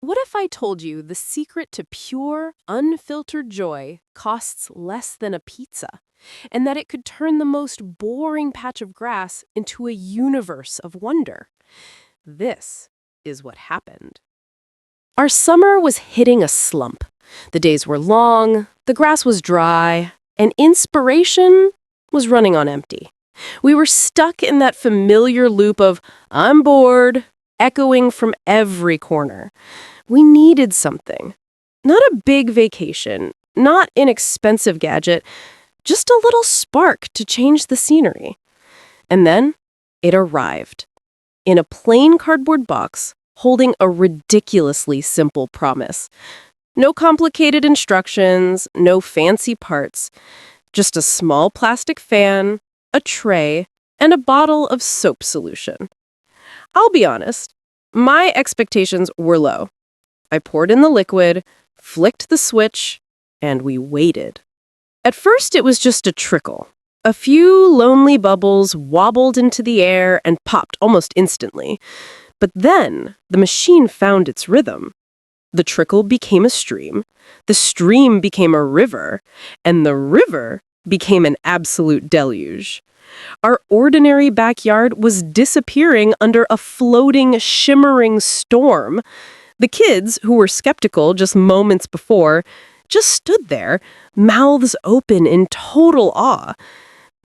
What if I told you the secret to pure, unfiltered joy costs less than a pizza, and that it could turn the most boring patch of grass into a universe of wonder? This is what happened. Our summer was hitting a slump. The days were long, the grass was dry, and inspiration was running on empty. We were stuck in that familiar loop of, "I'm bored," echoing from every corner. We needed something. Not a big vacation, not an expensive gadget, just a little spark to change the scenery. And then it arrived. In a plain cardboard box, holding a ridiculously simple promise. No complicated instructions, no fancy parts, just a small plastic fan, a tray, and a bottle of soap solution. I'll be honest, my expectations were low. I poured in the liquid, flicked the switch, and we waited. At first, it was just a trickle. A few lonely bubbles wobbled into the air and popped almost instantly. But then, the machine found its rhythm. The trickle became a stream, the stream became a river, and the river became an absolute deluge. Our ordinary backyard was disappearing under a floating, shimmering storm. The kids, who were skeptical just moments before, just stood there, mouths open in total awe.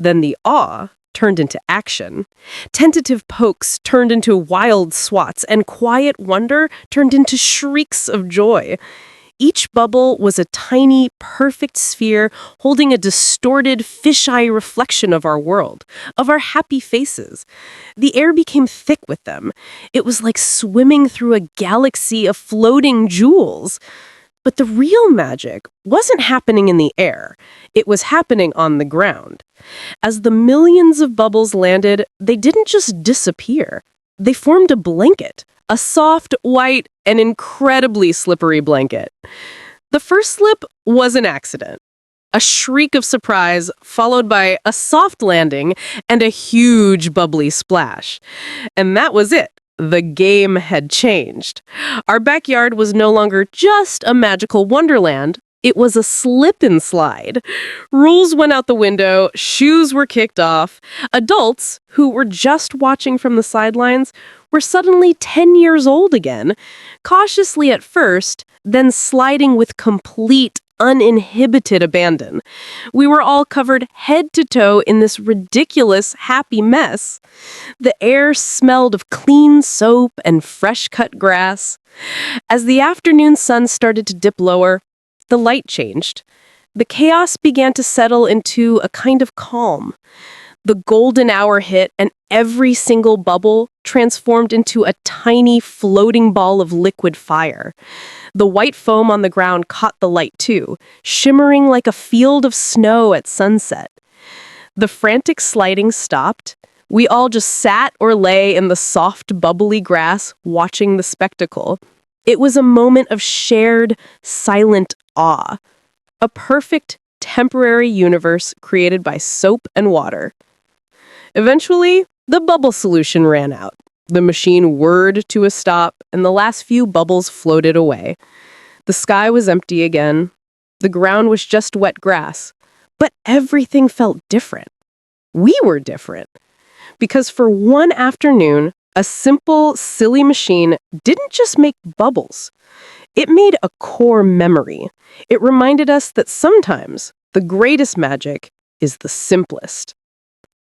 Then the awe turned into action. Tentative pokes turned into wild swats, and quiet wonder turned into shrieks of joy. Each bubble was a tiny, perfect sphere holding a distorted, fisheye reflection of our world, of our happy faces. The air became thick with them. It was like swimming through a galaxy of floating jewels. But the real magic wasn't happening in the air. It was happening on the ground. As the millions of bubbles landed, they didn't just disappear. They formed a blanket. A soft, white, and incredibly slippery blanket. The first slip was an accident. A shriek of surprise, followed by a soft landing and a huge bubbly splash. And that was it. The game had changed. Our backyard was no longer just a magical wonderland. It was a slip and slide. Rules went out the window, shoes were kicked off. Adults, who were just watching from the sidelines, were suddenly 10 years old again, cautiously at first, then sliding with complete, uninhibited abandon. We were all covered head to toe in this ridiculous, happy mess. The air smelled of clean soap and fresh-cut grass. As the afternoon sun started to dip lower, the light changed. The chaos began to settle into a kind of calm. The golden hour hit, and every single bubble transformed into a tiny floating ball of liquid fire. The white foam on the ground caught the light too, shimmering like a field of snow at sunset. The frantic sliding stopped. We all just sat or lay in the soft, bubbly grass, watching the spectacle. It was a moment of shared, silent awe. A perfect, temporary universe created by soap and water. Eventually, the bubble solution ran out. The machine whirred to a stop, and the last few bubbles floated away. The sky was empty again. The ground was just wet grass. But everything felt different. We were different. Because for one afternoon, a simple, silly machine didn't just make bubbles. It made a core memory. It reminded us that sometimes the greatest magic is the simplest.